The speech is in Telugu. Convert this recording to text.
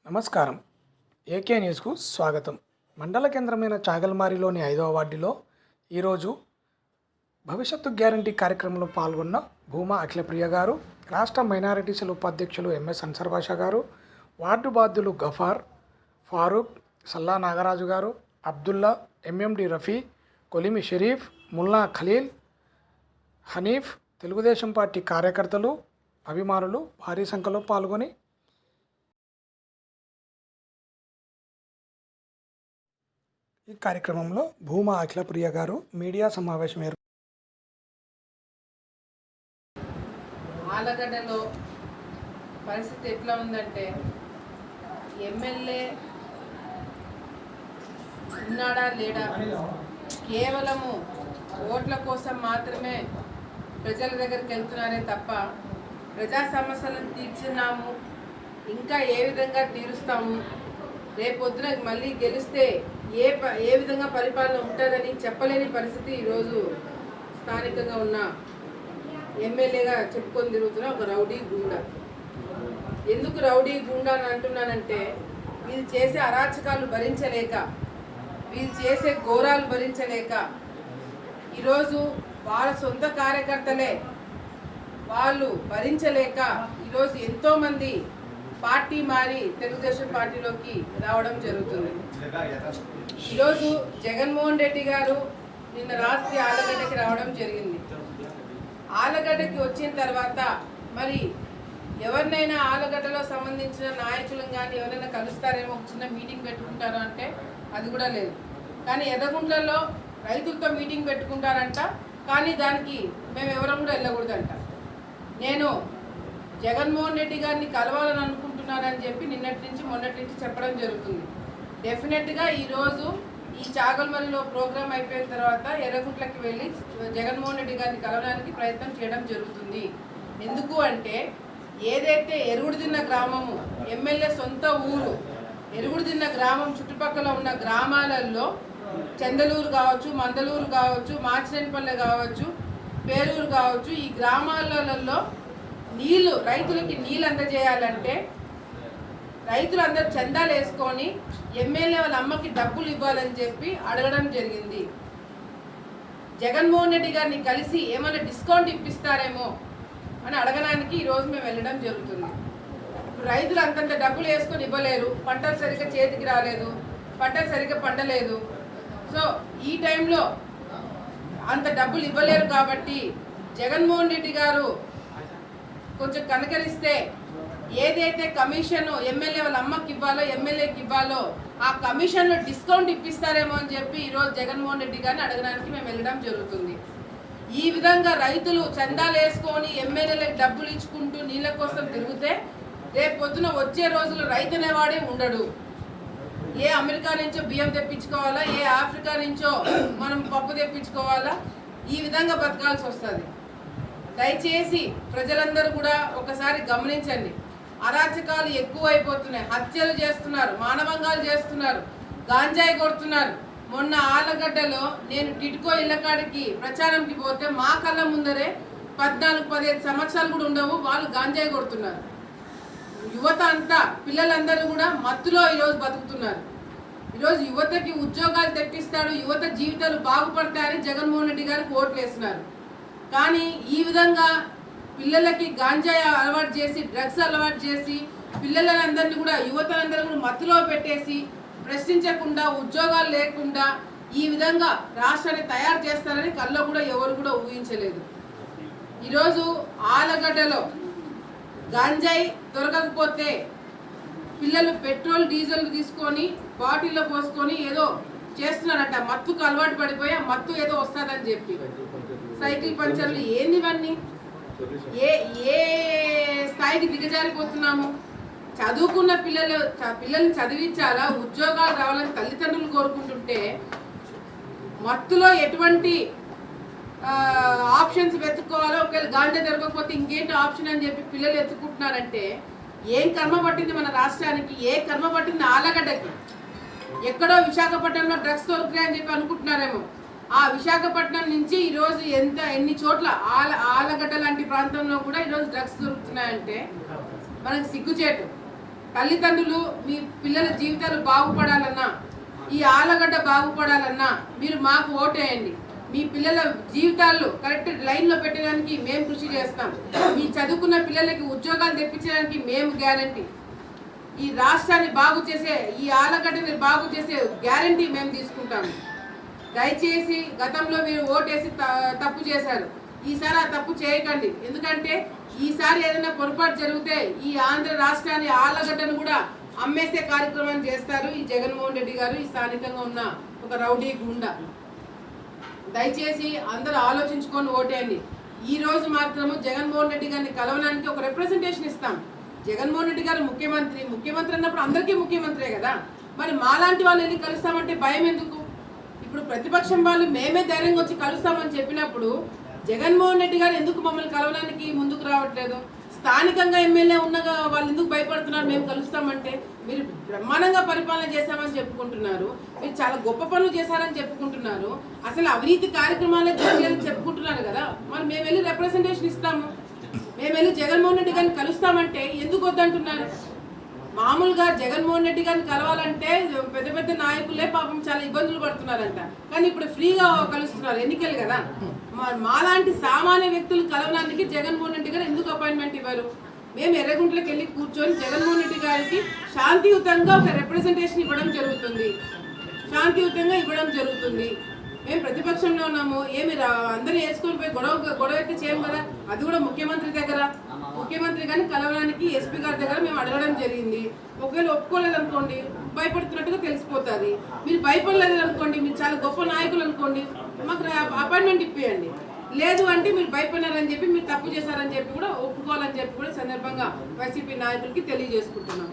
నమస్కారం. ఏకే న్యూస్కు స్వాగతం. మండల కేంద్రమైన చాగల్మారిలోని 5వ వార్డులో ఈరోజు భవిష్యత్తు గ్యారంటీ కార్యక్రమంలో పాల్గొన్న భూమా అఖిలప్రియ గారు, రాష్ట్ర మైనారిటీ సెల్ ఉపాధ్యక్షులు ఎంఎస్ అన్సర్ బాషా గారు, వార్డు బాధ్యులు గఫార్, ఫారూక్, సల్లా నాగరాజు గారు, అబ్దుల్లా, ఎంఎండి రఫీ, కొలిమి షరీఫ్, ముల్లా ఖలీల్, హనీఫ్, తెలుగుదేశం పార్టీ కార్యకర్తలు, అభిమానులు భారీ సంఖ్యలో పాల్గొని ఈ కార్యక్రమంలో భూమా అఖిలప్రియ గారు మీడియా సమావేశం ఆలగడ్డలో పరిస్థితి ఎట్లా ఉందంటే ఎమ్మెల్యే ఉన్నాడా లేడా, కేవలము ఓట్ల కోసం మాత్రమే ప్రజల దగ్గరికి వెళ్తున్నారే తప్ప ప్రజా సమస్యలను తీర్చినాము, ఇంకా ఏ విధంగా తీరుస్తాము, రేపొద్దున మళ్ళీ గెలిస్తే ఏ విధంగా పరిపాలన ఉంటుందని చెప్పలేని పరిస్థితి ఈరోజు స్థానికంగా ఉన్న ఎమ్మెల్యేగా చెప్పుకొని తిరుగుతున్న ఒక రౌడీ గూండా. ఎందుకు రౌడీ గూండా అని అంటున్నానంటే, వీళ్ళు చేసే అరాచకాలు భరించలేక, వీళ్ళు చేసే ఘోరాలు భరించలేక ఈరోజు వాళ్ళ సొంత కార్యకర్తలే వాళ్ళు భరించలేక ఈరోజు ఎంతోమంది పార్టీ మారి తెలుగుదేశం పార్టీలోకి రావడం జరుగుతుంది. ఈరోజు జగన్మోహన్ రెడ్డి గారు నిన్న రాత్రి ఆలగడ్డకి రావడం జరిగింది. ఆలగడ్డకి వచ్చిన తర్వాత మరి ఎవరినైనా ఆలగడ్డలో సంబంధించిన నాయకులను కానీ ఎవరైనా కలుస్తారేమో, ఒక చిన్న మీటింగ్ పెట్టుకుంటారు అంటే అది కూడా లేదు. కానీ ఎర్రగుంట్లలో రైతులతో మీటింగ్ పెట్టుకుంటారంట, కానీ దానికి మేము ఎవరం కూడా వెళ్ళకూడదంట. నేను జగన్మోహన్ రెడ్డి గారిని కలవాలని అనుకుంటున్నానని చెప్పి నిన్నటి నుంచి మొన్నటి నుంచి చెప్పడం జరుగుతుంది. డెఫినెట్గా ఈరోజు ఈ చాగల్మరిలో ప్రోగ్రాం అయిపోయిన తర్వాత ఎర్రగుంట్లకి వెళ్ళి జగన్మోహన్ రెడ్డి గారిని కలవడానికి ప్రయత్నం చేయడం జరుగుతుంది. ఎందుకు అంటే, ఏదైతే ఎరుగుడుదిన్న గ్రామము ఎమ్మెల్యే సొంత ఊరు, ఎరుగుడుదిన్న గ్రామం చుట్టుపక్కల ఉన్న గ్రామాలలో చందలూరు కావచ్చు, మందలూరు కావచ్చు, మాచినేనిపల్లె కావచ్చు, పేరూరు కావచ్చు, ఈ గ్రామాలలో నీళ్లు రైతులకి నీళ్ళు అందజేయాలంటే రైతులందరూ చందాలు వేసుకొని ఎమ్మెల్యే వాళ్ళ అమ్మకి డబ్బులు ఇవ్వాలని చెప్పి అడగడం జరిగింది. జగన్మోహన్ రెడ్డి గారిని కలిసి ఏమైనా డిస్కౌంట్ ఇప్పిస్తారేమో అని అడగడానికి ఈరోజు మేము వెళ్ళడం జరుగుతుంది. రైతులు అంతంత డబ్బులు వేసుకొని ఇవ్వలేరు, పంటలు సరిగ్గా చేతికి రాలేదు, పంటలు సరిగ్గా పండలేదు. సో ఈ టైంలో అంత డబ్బులు ఇవ్వలేరు కాబట్టి జగన్మోహన్ రెడ్డి గారు కొంచెం కనకరిస్తే ఏదైతే కమిషన్ ఎమ్మెల్యే వాళ్ళ అమ్మకి ఇవ్వాలో, ఎమ్మెల్యేకి ఇవ్వాలో, ఆ కమిషన్లో డిస్కౌంట్ ఇప్పిస్తారేమో అని చెప్పి ఈరోజు జగన్మోహన్ రెడ్డి గారిని అడగడానికి మేము వెళ్ళడం జరుగుతుంది. ఈ విధంగా రైతులు చందాలు వేసుకొని ఎమ్మెల్యేలకు డబ్బులు ఇచ్చుకుంటూ నీళ్ళ కోసం తిరిగితే రేపు పొద్దున వచ్చే రోజులు రైతు అనేవాడే ఉండడు. ఏ అమెరికా నుంచో బియ్యం తెప్పించుకోవాలా, ఏ ఆఫ్రికా నుంచో మనం పప్పు తెప్పించుకోవాలా, ఈ విధంగా బతకాల్సి వస్తుంది. దయచేసి ప్రజలందరూ కూడా ఒకసారి గమనించండి. అరాచకాలు ఎక్కువైపోతున్నాయి, హత్యలు చేస్తున్నారు, మానవంగాలు చేస్తున్నారు, గాంజాయి కొడుతున్నారు. మొన్న ఆలగడ్డలో నేను టిట్కో ఇళ్ళకాడికి ప్రచారంకి పోతే మా కళ్ళ ముందరే 14-15 సంవత్సరాలు కూడా ఉండవు, వాళ్ళు గాంజాయి కొడుతున్నారు. యువత అంతా, పిల్లలందరూ కూడా మత్తులో ఈరోజు బతుకుతున్నారు. ఈరోజు యువతకి ఉద్యోగాలు తెప్పిస్తాడు, యువత జీవితాలు బాగుపడతాయని జగన్మోహన్ రెడ్డి గారికి ఓట్లు వేస్తున్నారు. కానీ ఈ విధంగా పిల్లలకి గాంజాయి అలవాటు చేసి, డ్రగ్స్ అలవాటు చేసి, పిల్లలందరినీ కూడా, యువతలందరూ కూడా మత్తులో పెట్టేసి, ప్రశ్నించకుండా, ఉద్యోగాలు లేకుండా ఈ విధంగా రాష్ట్రాన్ని తయారు చేస్తారని కల్లో కూడా ఎవరు కూడా ఊహించలేదు. ఈరోజు ఆలగడ్డలో గాంజాయి దొరకకపోతే పిల్లలు పెట్రోల్ డీజిల్ తీసుకొని బాటిల్లో పోసుకొని ఏదో చేస్తున్నారంట, మత్తుకు అలవాటు పడిపోయి ఆ మత్తు ఏదో వస్తుందని చెప్పి సైకిల్ పంచర్లు ఏందివన్నీ, ఏ స్థాయికి దిగజారిపోతున్నాము. చదువుకున్న పిల్లల్ని చదివించాలా, ఉద్యోగాలు రావాలని తల్లిదండ్రులు కోరుకుంటుంటే మత్తులో ఎటువంటి ఆప్షన్స్ వెతుక్కోవాలో, ఒకవేళ గాంజా దొరకకపోతే ఇంకేంటి ఆప్షన్ అని చెప్పి పిల్లలు ఎత్తుకుంటున్నారంటే ఏం కర్మ పట్టింది మన రాష్ట్రానికి, ఏ కర్మ పట్టింది ఆలగడ్డకి. ఎక్కడో విశాఖపట్నంలో డ్రగ్స్ దొరుకుతాయని చెప్పి అనుకుంటున్నారేమో, ఆ విశాఖపట్నం నుంచి ఈరోజు ఎన్ని చోట్ల ఆలగడ్డ లాంటి ప్రాంతంలో కూడా ఈరోజు డ్రగ్స్ దొరుకుతున్నాయంటే మనకు సిగ్గుచేటు. తల్లిదండ్రులు మీ పిల్లల జీవితాలు బాగుపడాలన్నా, ఈ ఆలగడ్డ బాగుపడాలన్నా మీరు మాకు ఓటేయండి. మీ పిల్లల జీవితాల్లో కరెక్ట్ లైన్లో పెట్టడానికి మేము కృషి చేస్తాం. మీ చదువుకున్న పిల్లలకి ఉద్యోగాలు తెప్పించడానికి మేము గ్యారంటీ. ఈ రాష్ట్రాన్ని బాగు చేసే, ఈ ఆలగడ్డని బాగు చేసే గ్యారంటీ మేము తీసుకుంటాము. దయచేసి గతంలో మీరు ఓటేసి తప్పు చేశారు, ఈసారి ఆ తప్పు చేయకండి. ఎందుకంటే ఈసారి ఏదైనా పొరపాటు జరిగితే ఈ ఆంధ్ర రాష్ట్రాన్ని ఆలగడ్డను కూడా అమ్మేసే కార్యక్రమాన్ని చేస్తారు ఈ జగన్మోహన్ రెడ్డి గారు, ఈ స్థానికంగా ఉన్న ఒక రౌడీ గుండా. దయచేసి అందరూ ఆలోచించుకొని ఓటేయండి. ఈ రోజు మాత్రము జగన్మోహన్ రెడ్డి గారిని కలవడానికి ఒక రిప్రజెంటేషన్ ఇస్తాం. జగన్మోహన్ రెడ్డి గారు ముఖ్యమంత్రి అన్నప్పుడు అందరికీ ముఖ్యమంత్రే కదా. మరి మాలాంటి వాళ్ళు వెళ్ళి కలుస్తామంటే భయం ఎందుకు? ఇప్పుడు ప్రతిపక్షం వాళ్ళు మేమే ధైర్యంగా వచ్చి కలుస్తామని చెప్పినప్పుడు జగన్మోహన్ రెడ్డి గారు ఎందుకు మమ్మల్ని కలవడానికి ముందుకు రావట్లేదు? స్థానికంగా ఎమ్మెల్యే ఉన్నగా వాళ్ళు ఎందుకు భయపడుతున్నారు? మేము కలుస్తామంటే మీరు బ్రహ్మాండంగా పరిపాలన చేశామని చెప్పుకుంటున్నారు, మీరు చాలా గొప్ప పనులు చేశారని చెప్పుకుంటున్నారు, అసలు అవినీతి కార్యక్రమాలే జరిగాయని చెప్పుకుంటున్నారు కదా. మరి మేము వెళ్ళి రిప్రజెంటేషన్ ఇస్తాము, మేము వెళ్ళి జగన్మోహన్ రెడ్డి గారిని కలుస్తామంటే ఎందుకు వద్దంటున్నారు? మామూలుగా జగన్మోహన్ రెడ్డి గారిని కలవాలంటే పెద్ద పెద్ద నాయకులే పాపం చాలా ఇబ్బందులు పడుతున్నారంట, కానీ ఇప్పుడు ఫ్రీగా కలుస్తున్నారు, ఎన్నికలు కదా. మాలాంటి సామాన్య వ్యక్తులు కలవడానికి జగన్మోహన్ రెడ్డి గారు ఎందుకు అపాయింట్మెంట్ ఇవ్వరు? మేము ఎర్రగుంట్లోకి వెళ్ళి కూర్చొని జగన్మోహన్ రెడ్డి గారికి శాంతియుతంగా ఒక రిప్రజెంటేషన్ ఇవ్వడం జరుగుతుంది. మేము ప్రతిపక్షంలో ఉన్నాము, ఏమి అందరూ వేసుకొని పోయి గొడవ అయితే చేయం కదా. అది కూడా ముఖ్యమంత్రి కానీ కలవడానికి ఎస్పీ గారి దగ్గర మేము అడగడం జరిగింది. ఒకవేళ ఒప్పుకోలేదనుకోండి, భయపడుతున్నట్టుగా తెలిసిపోతుంది. మీరు భయపడలేదు అనుకోండి, మీరు చాలా గొప్ప నాయకులు అనుకోండి, మాకు అపాయింట్మెంట్ ఇప్పియండి. లేదు అంటే మీరు భయపడినారని చెప్పి, మీరు తప్పు చేశారని చెప్పి కూడా ఒప్పుకోవాలని చెప్పి కూడా సందర్భంగా వైసీపీ నాయకులకి తెలియజేసుకుంటున్నాం.